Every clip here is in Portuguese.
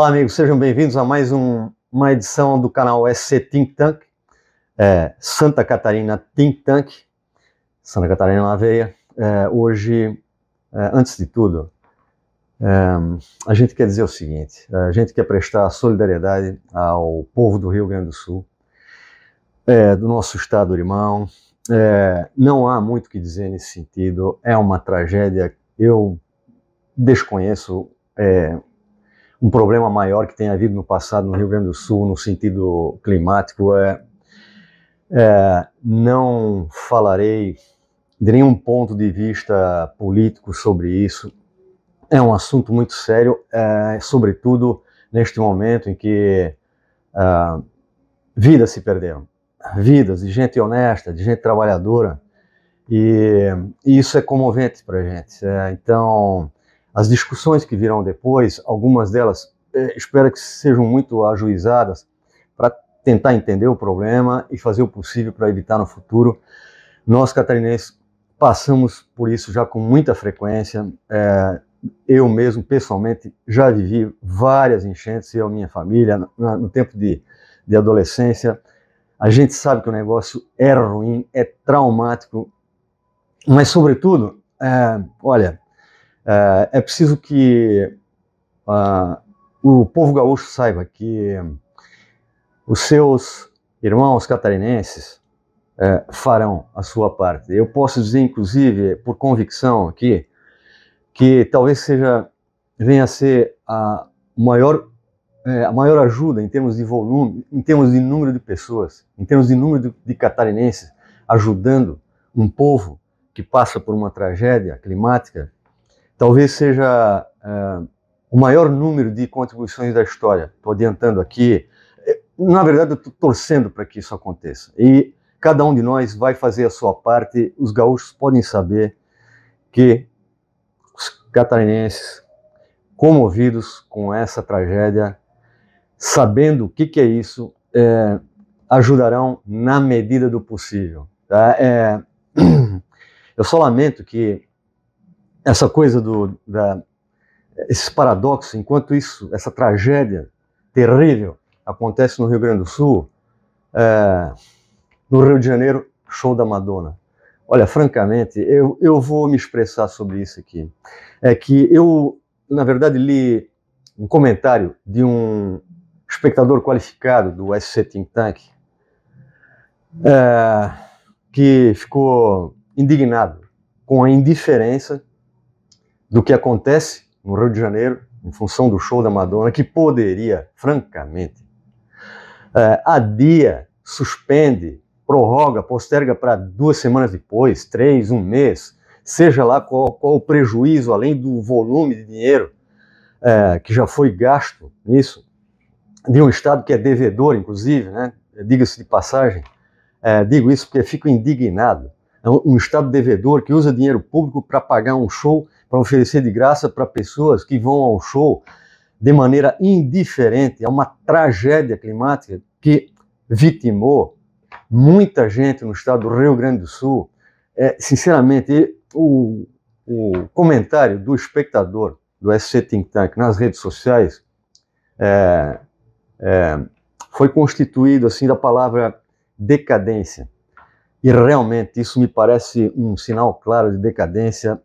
Olá, amigos, sejam bem-vindos a mais uma edição do canal SC Think Tank, Santa Catarina Think Tank, Santa Catarina na veia. Hoje, antes de tudo, a gente quer dizer o seguinte: a gente quer prestar solidariedade ao povo do Rio Grande do Sul, do nosso estado irmão. Não há muito o que dizer nesse sentido, é uma tragédia. Eu desconheço um problema maior que tenha havido no passado no Rio Grande do Sul no sentido climático. Não falarei de nenhum ponto de vista político sobre isso. É um assunto muito sério, sobretudo neste momento em que vidas se perderam, vidas de gente honesta, de gente trabalhadora, e isso é comovente para a gente. Então, as discussões que virão depois, algumas delas espero que sejam muito ajuizadas para tentar entender o problema e fazer o possível para evitar no futuro. Nós catarinenses passamos por isso já com muita frequência. Eu mesmo, pessoalmente, já vivi várias enchentes, eu e a minha família, no tempo de adolescência. A gente sabe que o negócio é ruim, é traumático, mas, sobretudo, é preciso que o povo gaúcho saiba que os seus irmãos catarinenses farão a sua parte. Eu posso dizer, inclusive, por convicção aqui, que talvez venha a ser a maior ajuda em termos de volume, em termos de número de pessoas, em termos de número de catarinenses ajudando um povo que passa por uma tragédia climática. Talvez seja o maior número de contribuições da história. Estou adiantando aqui. Na verdade, eu estou torcendo para que isso aconteça. E cada um de nós vai fazer a sua parte. Os gaúchos podem saber que os catarinenses, comovidos com essa tragédia, sabendo o que é isso, ajudarão na medida do possível. Tá? Eu só lamento que essa coisa esse paradoxo, enquanto essa tragédia terrível acontece no Rio Grande do Sul, no Rio de Janeiro, show da Madonna. Olha, francamente, eu vou me expressar sobre isso aqui. É que eu, na verdade, li um comentário de um espectador qualificado do SC Think Tank, que ficou indignado com a indiferença do que acontece no Rio de Janeiro, em função do show da Madonna, que poderia, francamente, adia, suspende, prorroga, posterga para 2 semanas depois, 3, 1 mês, seja lá qual o prejuízo, além do volume de dinheiro que já foi gasto nisso, de um Estado que é devedor, inclusive, né? Diga-se de passagem, digo isso porque fico indignado. É um Estado devedor que usa dinheiro público para pagar um show, para oferecer de graça para pessoas que vão ao show de maneira indiferente. É uma tragédia climática que vitimou muita gente no estado do Rio Grande do Sul. Sinceramente, o comentário do espectador do SC Think Tank nas redes sociais foi constituído assim da palavra decadência. E realmente isso me parece um sinal claro de decadência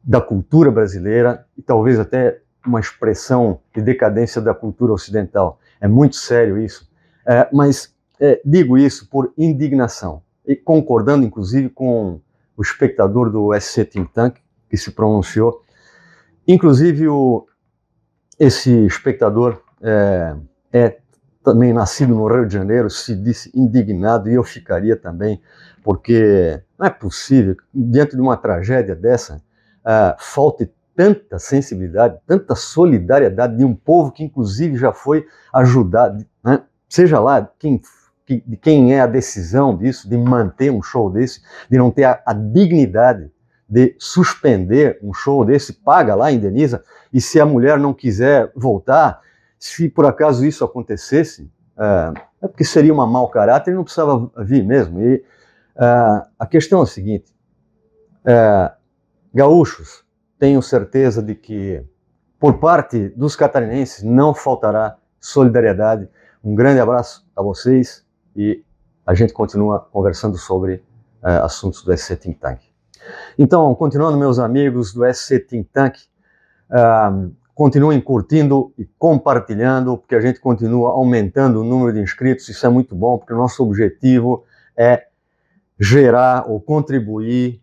da cultura brasileira e talvez até uma expressão de decadência da cultura ocidental. É muito sério isso. Mas digo isso por indignação e concordando inclusive com o espectador do SC Think Tank que se pronunciou. Inclusive esse espectador também nascido no Rio de Janeiro, se disse indignado, e eu ficaria também, porque não é possível, diante de uma tragédia dessa, falte tanta sensibilidade, tanta solidariedade de um povo que inclusive já foi ajudado, né? Seja lá de quem é a decisão disso, de manter um show desse, de não ter a dignidade de suspender um show desse, paga lá, indeniza, e se a mulher não quiser voltar, se por acaso isso acontecesse, é porque seria uma mau caráter e não precisava vir mesmo. E a questão é a seguinte: gaúchos, tenho certeza de que por parte dos catarinenses, não faltará solidariedade. Um grande abraço a vocês e a gente continua conversando sobre assuntos do SC Think Tank. Então, continuando, meus amigos do SC Think Tank, continuem curtindo e compartilhando, porque a gente continua aumentando o número de inscritos. Isso é muito bom, porque o nosso objetivo é gerar ou contribuir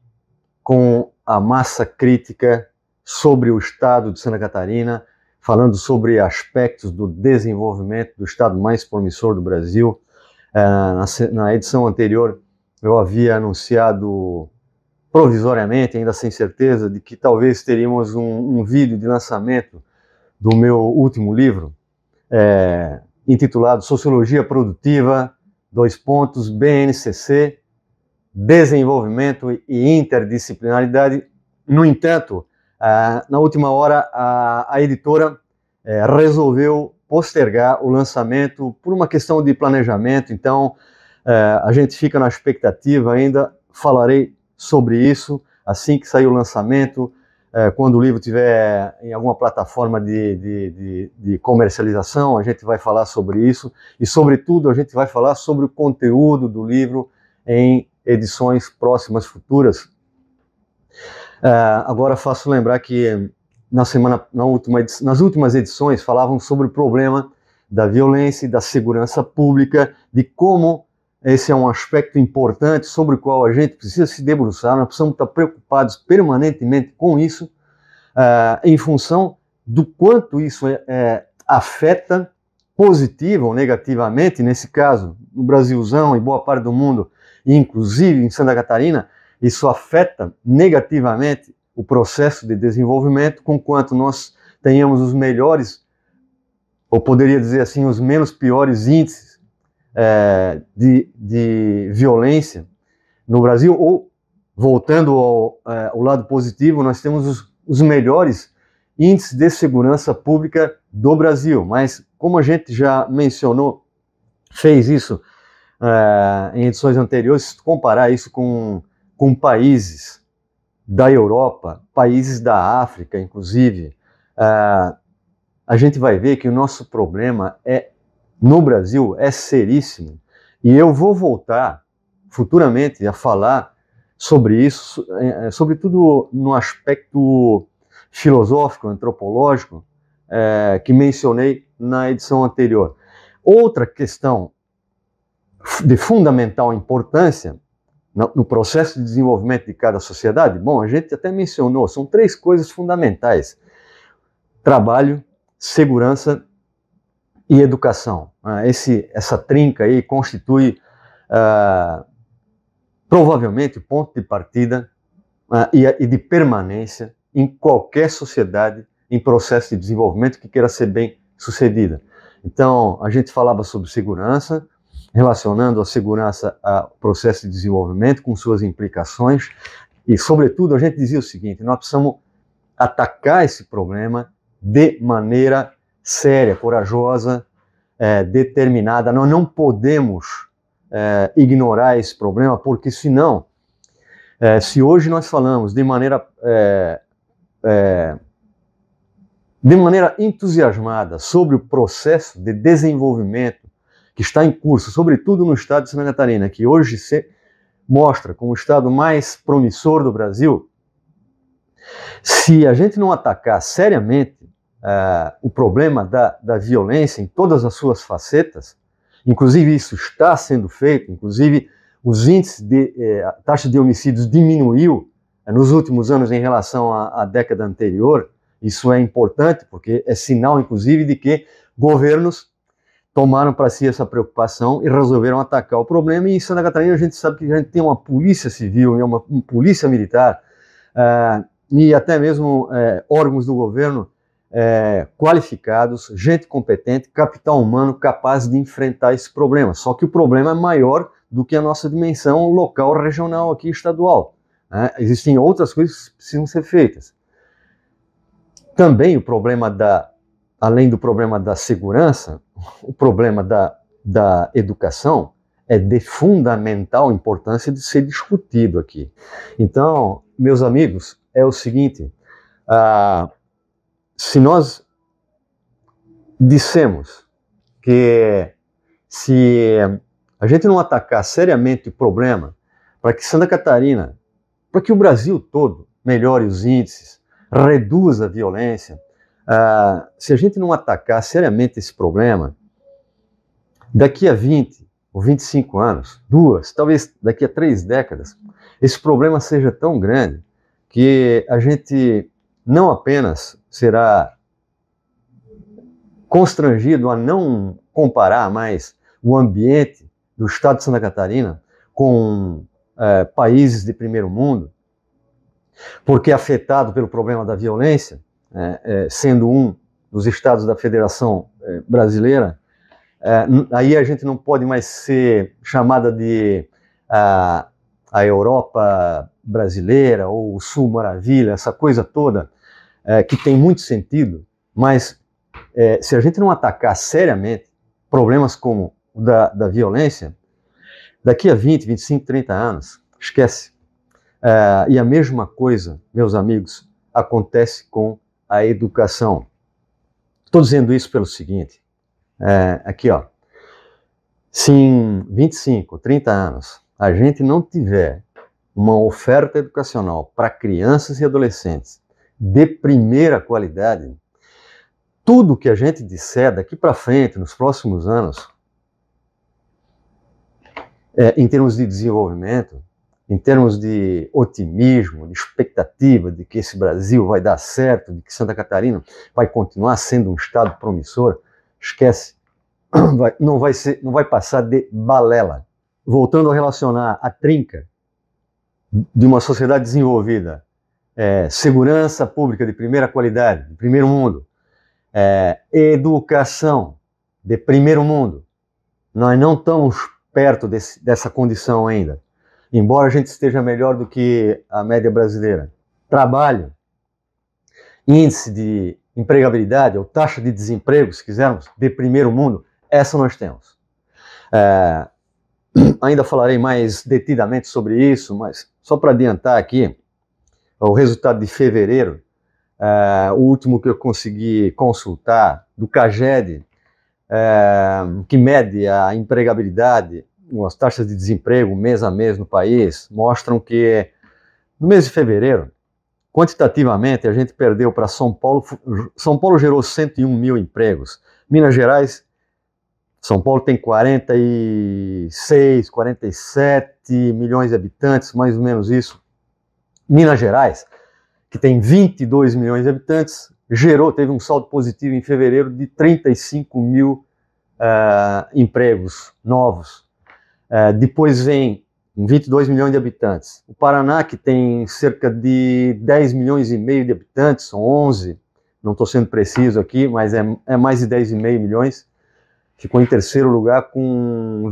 com a massa crítica sobre o estado de Santa Catarina, falando sobre aspectos do desenvolvimento do estado mais promissor do Brasil. Na edição anterior, eu havia anunciado provisoriamente, ainda sem certeza, de que talvez teríamos um vídeo de lançamento do meu último livro, intitulado Sociologia Produtiva, BNCC, Desenvolvimento e Interdisciplinaridade. No entanto, na última hora, a editora resolveu postergar o lançamento por uma questão de planejamento, então a gente fica na expectativa ainda, falarei sobre isso assim que sair o lançamento, quando o livro estiver em alguma plataforma de comercialização, a gente vai falar sobre isso e, sobretudo, a gente vai falar sobre o conteúdo do livro em edições próximas, futuras. Agora faço lembrar que nas últimas edições falavam sobre o problema da violência e da segurança pública, de como esse é um aspecto importante sobre o qual a gente precisa se debruçar. Nós precisamos estar preocupados permanentemente com isso, em função do quanto isso afeta positiva ou negativamente, nesse caso, no Brasilzão e boa parte do mundo, e inclusive em Santa Catarina, isso afeta negativamente o processo de desenvolvimento, conquanto nós tenhamos os melhores, ou poderia dizer assim, os menos piores índices de violência no Brasil, ou, voltando ao lado positivo, nós temos os melhores índices de segurança pública do Brasil. Mas, como a gente já mencionou, fez isso em edições anteriores, se comparar isso com países da Europa, países da África, inclusive, a gente vai ver que o nosso problema no Brasil é seríssimo. E eu vou voltar futuramente a falar sobre isso, sobretudo no aspecto filosófico, antropológico, que mencionei na edição anterior. Outra questão de fundamental importância no processo de desenvolvimento de cada sociedade, bom, a gente até mencionou, são 3 coisas fundamentais: trabalho, segurança e educação. Essa trinca aí constitui provavelmente o ponto de partida e de permanência em qualquer sociedade em processo de desenvolvimento que queira ser bem sucedida. Então, a gente falava sobre segurança, relacionando a segurança ao processo de desenvolvimento com suas implicações, e, sobretudo, a gente dizia o seguinte: nós precisamos atacar esse problema de maneira séria, corajosa, determinada. Nós não podemos ignorar esse problema, porque senão, se hoje nós falamos de maneira entusiasmada sobre o processo de desenvolvimento que está em curso, sobretudo no estado de Santa Catarina, que hoje se mostra como o estado mais promissor do Brasil, se a gente não atacar seriamente o problema da violência em todas as suas facetas, inclusive isso está sendo feito, inclusive os índices a taxa de homicídios diminuiu nos últimos anos em relação à década anterior. Isso é importante porque é sinal, inclusive, de que governos tomaram para si essa preocupação e resolveram atacar o problema. E em Santa Catarina a gente sabe que a gente tem uma polícia civil, uma polícia militar, e até mesmo órgãos do governo qualificados, gente competente, capital humano capaz de enfrentar esse problema. Só que o problema é maior do que a nossa dimensão local, regional, aqui, estadual. Existem outras coisas que precisam ser feitas. Também o problema além do problema da segurança, o problema da educação é de fundamental importância de ser discutido aqui. Então, meus amigos, é o seguinte: se nós dissemos que se a gente não atacar seriamente o problema, para que Santa Catarina, para que o Brasil todo melhore os índices, reduza a violência, se a gente não atacar seriamente esse problema, daqui a 20 ou 25 anos, 2, talvez daqui a 3 décadas, esse problema seja tão grande que a gente não apenas será constrangido a não comparar mais o ambiente do estado de Santa Catarina com países de primeiro mundo, porque é afetado pelo problema da violência, sendo um dos estados da Federação Brasileira, aí a gente não pode mais ser chamada de a Europa brasileira ou o Sul Maravilha, essa coisa toda, que tem muito sentido, mas se a gente não atacar seriamente problemas como o da violência, daqui a 20, 25, 30 anos, esquece. E a mesma coisa, meus amigos, acontece com a educação. Estou dizendo isso pelo seguinte, aqui ó, se em 25, 30 anos a gente não tiver uma oferta educacional para crianças e adolescentes de primeira qualidade, tudo que a gente disser daqui para frente, nos próximos anos, em termos de desenvolvimento, em termos de otimismo, de expectativa de que esse Brasil vai dar certo, de que Santa Catarina vai continuar sendo um estado promissor, esquece, não vai passar de balela. Voltando a relacionar a trinca de uma sociedade desenvolvida, segurança pública de primeira qualidade, de primeiro mundo, educação de primeiro mundo, nós não estamos perto dessa condição ainda, embora a gente esteja melhor do que a média brasileira. Trabalho, índice de empregabilidade ou taxa de desemprego, se quisermos, de primeiro mundo, essa nós temos. Ainda falarei mais detidamente sobre isso, mas só para adiantar aqui, o resultado de fevereiro, o último que eu consegui consultar, do CAGED, que mede a empregabilidade, as taxas de desemprego mês a mês no país, mostram que no mês de fevereiro, quantitativamente, a gente perdeu para São Paulo. São Paulo gerou 101 mil empregos. Minas Gerais, São Paulo tem 46, 47 milhões de habitantes, mais ou menos isso. Minas Gerais, que tem 22 milhões de habitantes, teve um saldo positivo em fevereiro de 35 mil empregos novos. Depois vem 22 milhões de habitantes. O Paraná, que tem cerca de 10 milhões e meio de habitantes, são 11, não estou sendo preciso aqui, mas é mais de 10,5 milhões, ficou em terceiro lugar com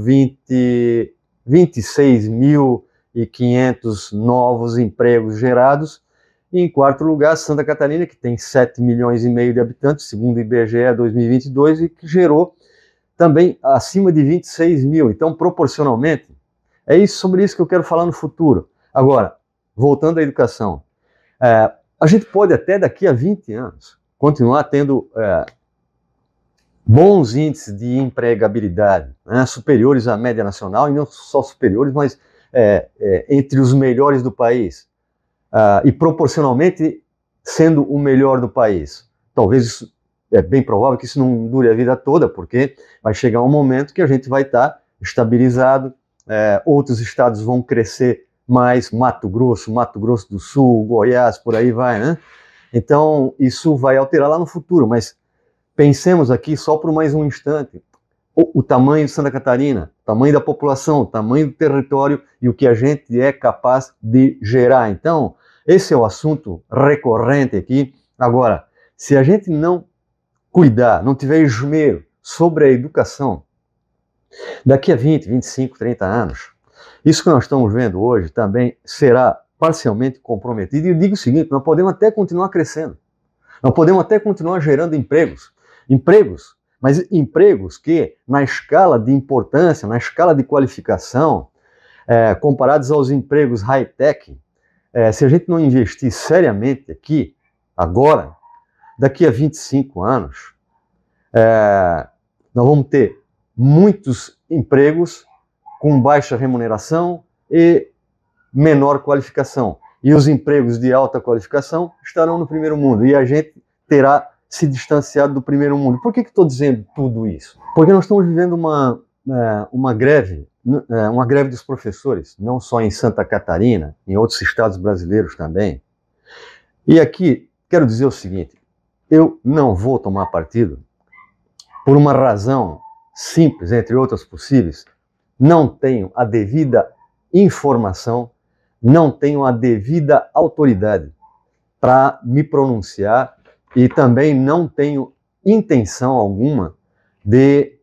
26.500 novos empregos gerados. E em quarto lugar, Santa Catarina, que tem 7 milhões e meio de habitantes, segundo o IBGE 2022, e que gerou também acima de 26 mil. Então, proporcionalmente, sobre isso que eu quero falar no futuro. Agora, voltando à educação, a gente pode até daqui a 20 anos continuar tendo bons índices de empregabilidade, superiores à média nacional, e não só superiores, mas entre os melhores do país. E proporcionalmente sendo o melhor do país. Talvez isso, é bem provável que isso não dure a vida toda, porque vai chegar um momento que a gente vai estar estabilizado, outros estados vão crescer mais, Mato Grosso do Sul, Goiás, por aí vai, né? Então isso vai alterar lá no futuro, mas pensemos aqui só por mais um instante, o tamanho de Santa Catarina, o tamanho da população, o tamanho do território e o que a gente é capaz de gerar. Então, esse é o assunto recorrente aqui. Agora, se a gente não cuidar, não tiver esmero sobre a educação, daqui a 20, 25, 30 anos, isso que nós estamos vendo hoje também será parcialmente comprometido. E eu digo o seguinte, nós podemos até continuar crescendo, nós podemos até continuar gerando empregos, mas empregos que, na escala de importância, na escala de qualificação, comparados aos empregos high-tech, se a gente não investir seriamente aqui, agora, daqui a 25 anos, nós vamos ter muitos empregos com baixa remuneração e menor qualificação. E os empregos de alta qualificação estarão no primeiro mundo. E a gente terá se distanciado do primeiro mundo. Por que estou dizendo tudo isso? Porque nós estamos vivendo uma greve dos professores, não só em Santa Catarina, em outros estados brasileiros também. E aqui, quero dizer o seguinte, eu não vou tomar partido por uma razão simples, entre outras possíveis. Não tenho a devida informação, não tenho a devida autoridade para me pronunciar e também não tenho intenção alguma de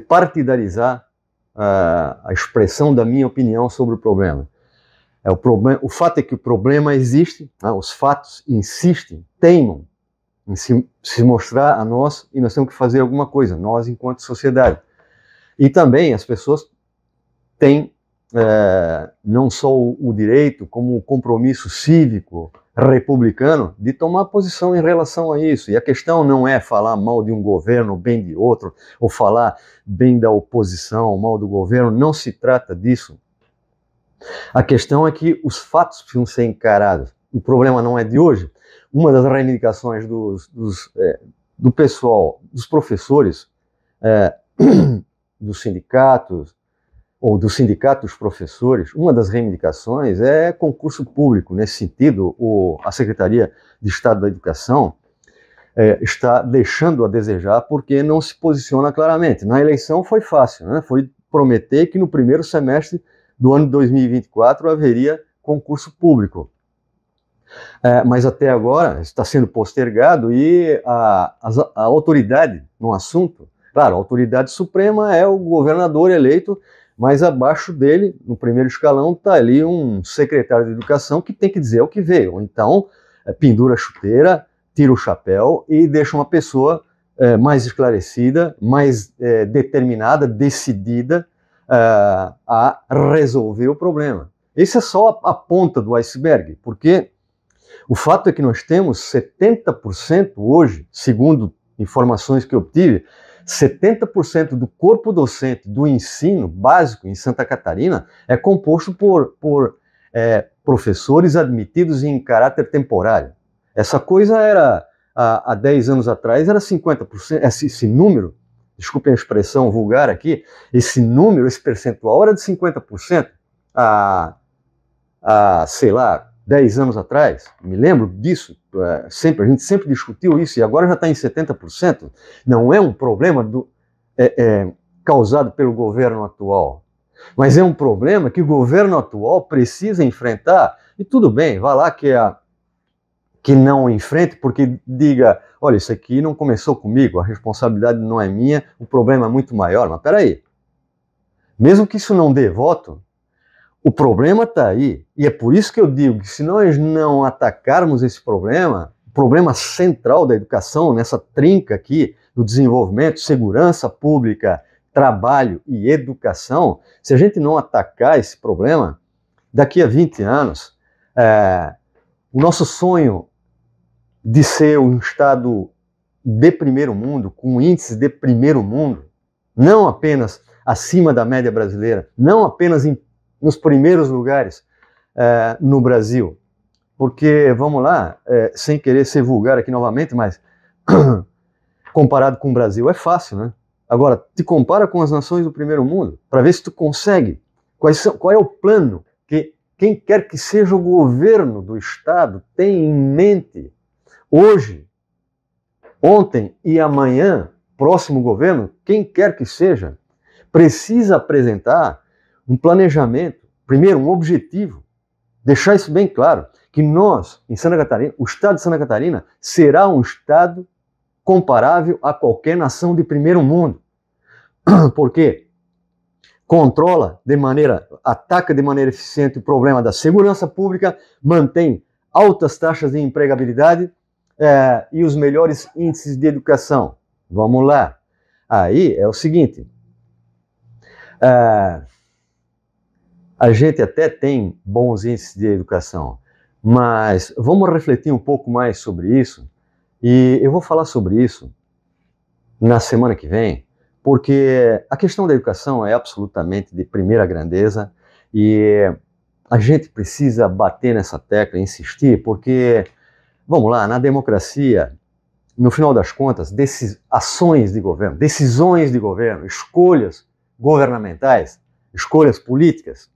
partidarizar a expressão da minha opinião sobre o problema. O fato é que o problema existe, os fatos insistem, teimam em se mostrar a nós e nós temos que fazer alguma coisa, nós enquanto sociedade. E também as pessoas têm não só o direito, como o compromisso cívico, republicano, de tomar posição em relação a isso. E a questão não é falar mal de um governo, bem de outro, ou falar bem da oposição, mal do governo, não se trata disso. A questão é que os fatos precisam ser encarados. O problema não é de hoje. Uma das reivindicações do pessoal, dos professores, dos sindicatos, ou do sindicato dos professores, uma das reivindicações é concurso público. Nesse sentido, a Secretaria de Estado da Educação está deixando a desejar porque não se posiciona claramente. Na eleição foi fácil, né? Foi prometer que no primeiro semestre do ano de 2024 haveria concurso público. Mas até agora está sendo postergado e a autoridade no assunto, claro, a autoridade suprema é o governador eleito, mas abaixo dele, no primeiro escalão, está ali um secretário de educação que tem que dizer o que veio. Ou então, pendura a chuteira, tira o chapéu e deixa uma pessoa mais esclarecida, mais determinada, decidida a resolver o problema. Esse é só a ponta do iceberg, porque o fato é que nós temos 70% hoje, segundo informações que eu obtive, 70% do corpo docente do ensino básico em Santa Catarina é composto por professores admitidos em caráter temporário. Essa coisa era, há 10 anos atrás, era 50%, esse número, desculpem a expressão vulgar aqui, esse número, esse percentual era de 50%. Sei lá, 10 anos atrás, me lembro disso, a gente sempre discutiu isso e agora já está em 70%. Não é um problema causado pelo governo atual, mas é um problema que o governo atual precisa enfrentar. E tudo bem, vá lá que não enfrente, porque diga, olha, isso aqui não começou comigo, a responsabilidade não é minha, o problema é muito maior. Mas peraí, mesmo que isso não dê voto, o problema está aí, e é por isso que eu digo que se nós não atacarmos esse problema, o problema central da educação, nessa trinca aqui do desenvolvimento, segurança pública, trabalho e educação, se a gente não atacar esse problema, daqui a 20 anos, o nosso sonho de ser um estado de primeiro mundo, com índices de primeiro mundo, não apenas acima da média brasileira, não apenas nos primeiros lugares no Brasil. Porque, vamos lá, sem querer ser vulgar aqui novamente, mas comparado com o Brasil é fácil, né? Agora, te compara com as nações do primeiro mundo, para ver se tu consegue. Qual é o plano que quem quer que seja o governo do Estado tem em mente hoje, ontem e amanhã, próximo governo, quem quer que seja, precisa apresentar um planejamento, primeiro um objetivo, deixar isso bem claro, que nós, em Santa Catarina, o estado de Santa Catarina será um estado comparável a qualquer nação de primeiro mundo. Porque ataca de maneira eficiente o problema da segurança pública, mantém altas taxas de empregabilidade e os melhores índices de educação. Vamos lá. Aí é o seguinte, a gente até tem bons índices de educação, Mas vamos refletir um pouco mais sobre isso, e eu vou falar sobre isso na semana que vem, porque a questão da educação é absolutamente de primeira grandeza e a gente precisa bater nessa tecla, insistir, porque, vamos lá, na democracia, no final das contas, ações de governo, decisões de governo, escolhas governamentais, escolhas políticas,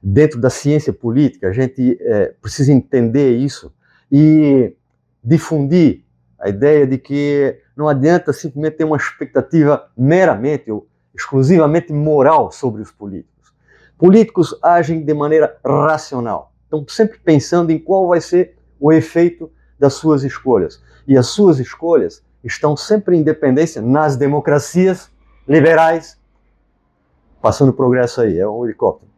dentro da ciência política, a gente precisa entender isso e difundir a ideia de que não adianta simplesmente ter uma expectativa meramente ou exclusivamente moral sobre os políticos. Políticos agem de maneira racional, estão sempre pensando em qual vai ser o efeito das suas escolhas. E as suas escolhas estão sempre em dependência nas democracias liberais. Passando progresso aí, é um helicóptero.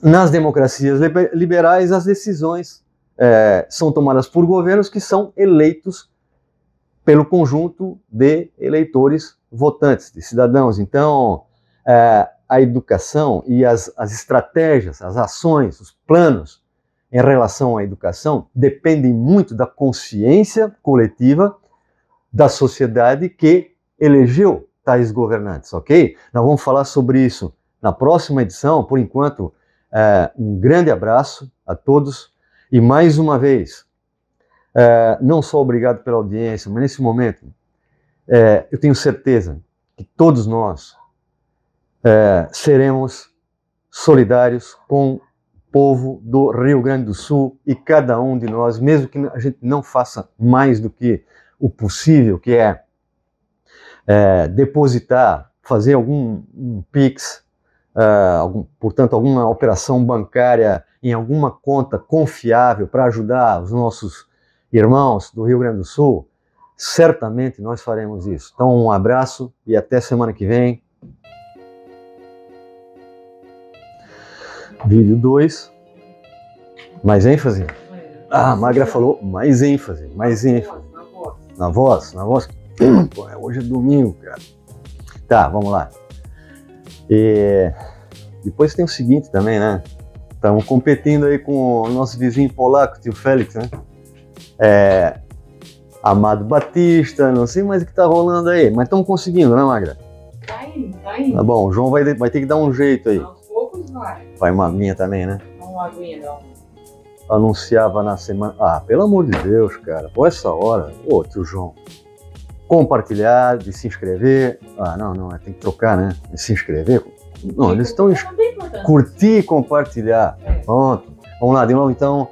Nas democracias liberais, as decisões são tomadas por governos que são eleitos pelo conjunto de eleitores votantes, de cidadãos. Então, a educação e as estratégias, as ações, os planos em relação à educação dependem muito da consciência coletiva da sociedade que elegeu tais governantes, ok? Nós vamos falar sobre isso na próxima edição. Por enquanto, um grande abraço a todos e mais uma vez, não só obrigado pela audiência, mas nesse momento eu tenho certeza que todos nós seremos solidários com o povo do Rio Grande do Sul e cada um de nós, mesmo que a gente não faça mais do que o possível, que é depositar, fazer algum PIX, portanto, alguma operação bancária em alguma conta confiável para ajudar os nossos irmãos do Rio Grande do Sul, certamente nós faremos isso. Então, um abraço e até semana que vem. Vídeo 2. Mais ênfase? Ah, a Magra falou mais ênfase, mais ênfase. Na voz. Pô, hoje é domingo, cara. Tá, vamos lá. E depois tem o seguinte também, né? Estamos competindo aí com o nosso vizinho polaco, tio Félix, né? Amado Batista, não sei mais o que tá rolando aí, mas estamos conseguindo, né, Magra? Tá indo. Tá bom, o João vai ter que dar um jeito aí. Aos poucos vai. Vai uma minha também, né? Não aguinha, não. Anunciava na semana... Ah, pelo amor de Deus, cara. Pô, essa hora... Ô, tio João. Compartilhar, de se inscrever. Ah, não, tem que trocar, né? De se inscrever. Não, eles estão... Curtir e compartilhar. Pronto. Vamos lá, de novo, então.